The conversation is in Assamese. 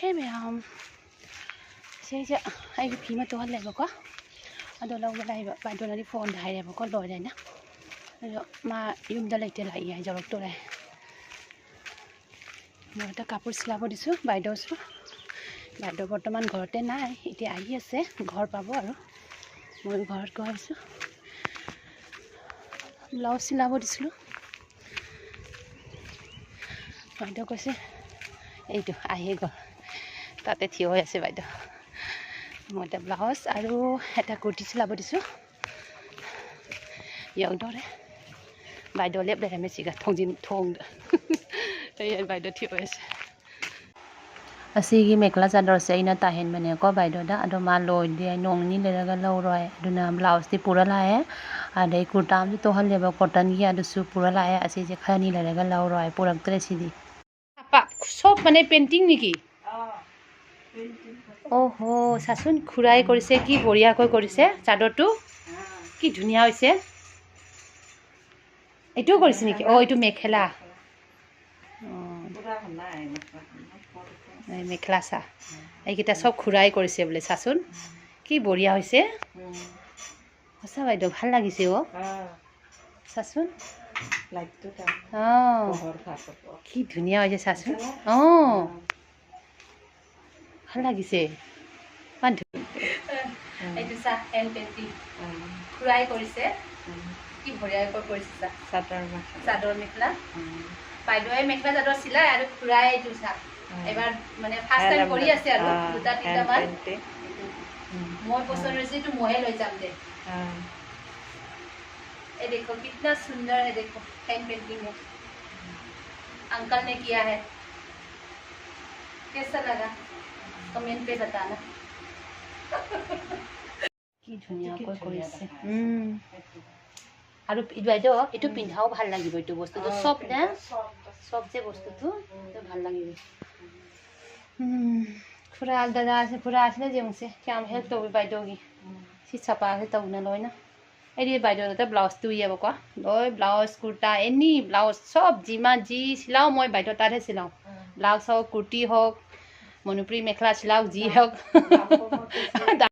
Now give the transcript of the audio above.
Hey ma'am, say that I came to a level. I don't know what I don't know phone I have got Lord. My yum the little I joke to it. Not a couple slab of this by those. By the bottom and got an eye. It I say, Gorpabo. More God goes. Lost syllable is slow. My dog was এইটো আহি গ'ল তাতে থিয় হৈ আছে বাইদেউ মই এটা ব্লাউজ আৰু এটা কুৰ্তি চিলাব দিছোঁ ইয়াংদৰে বাইদেউ লেপলে মেচিগা থংজিন থং এই বাইদেউ থিয় হৈ আছে ꯑꯁꯤꯒꯤ ꯃꯦꯈꯂꯥ ꯆꯥꯗꯔꯁꯦ ꯑꯩꯅ ꯇꯥꯍꯟꯕꯅꯦꯀꯣ ꯕꯥꯏꯗꯣꯗ ꯑꯗꯣ ꯃꯥ ꯂꯣꯏꯗꯤ ꯑꯩ ꯅꯣꯡ ꯅꯤꯅꯤ ꯂꯩꯔꯒ ꯂꯧꯔꯣꯏ ꯑꯗꯨꯅ ꯕ꯭ꯂꯥꯎꯁꯇꯤ ꯄꯨꯔ ꯂꯥꯛꯑꯦ ꯑꯗꯩ ꯀꯨꯔꯇꯥ ꯑꯃꯁꯨ ꯇꯣꯍꯜꯂꯦꯕ ꯀꯣꯇꯟꯒꯤ ꯑꯗꯨꯁꯨ ꯄꯨꯔ ꯂꯥꯛꯑꯦ ꯑꯁꯤꯁꯦ ꯈꯔꯅꯤ ꯂꯩꯔꯒ ꯂꯧꯔꯣꯏ ꯄꯨꯔꯛꯇ꯭ꯔꯦ ꯁꯤꯗꯤ সব মানে পেইন্টিং নেকি ওহো চাচোন খুৰাই কৰিছে কি বঢ়িয়াকৈ কৰিছে চাদৰটো কি ধুনীয়া হৈছে এইটো কৰিছে নেকি এইটো মেখেলা মেখেলা চা এইকেইটা চব খুৰাই কৰিছে বোলে চাচোন কি বঢ়িয়া হৈছে সঁচা বাইদেউ ভাল লাগিছে চাচোন কি ধুনীয়া হৈছে চাচোন ভাল লাগিছে এইটো চা হেণ্ড পেইণ্টিং খুৰাই কৰিছে কি বঢ়িয়াকৈ কৰিছে চা চাদৰ মেখেলা বাইদেৱে মেখেলা চাদৰ চিলাই আৰু খুৰাই এইটো চা এবাৰ মানে ফাৰ্ষ্ট টাইম কৰি আছে আৰু দুটা তিনিটামান মই পচন্দ হৈছে এইটো ময়ে লৈ যাম দে ये देखो कितना सुंदर है देखो हैंड पेंटिंग है अंकल ने किया है कैसा लगा कमेंट पे बताना কি ধুনীয়াকৈ কৰিছে আৰু বাইদেউ এইটো পিন্ধাও ভাল লাগিব এইটো বস্তুটো সব না সব যে বস্তুটো ভাল লাগিব পুৰা দাদা আছে পুৰা আছে যে মুছে কাম হেল্প তবে বাইদেউগি সি চাপা আছে তবনা লয়না এই বাইদেউ এটা ব্লাউজটো ইয়াব কোৱা লয় ব্লাউজ কুৰ্তা এনি ব্লাউজ সব যিমান যি চিলাও মই বাইদেউ তাতহে চিলাও ব্লাউজ হওক কুৰ্তি হওক মণিপুৰী মেখেলা চিলাওক যি হওক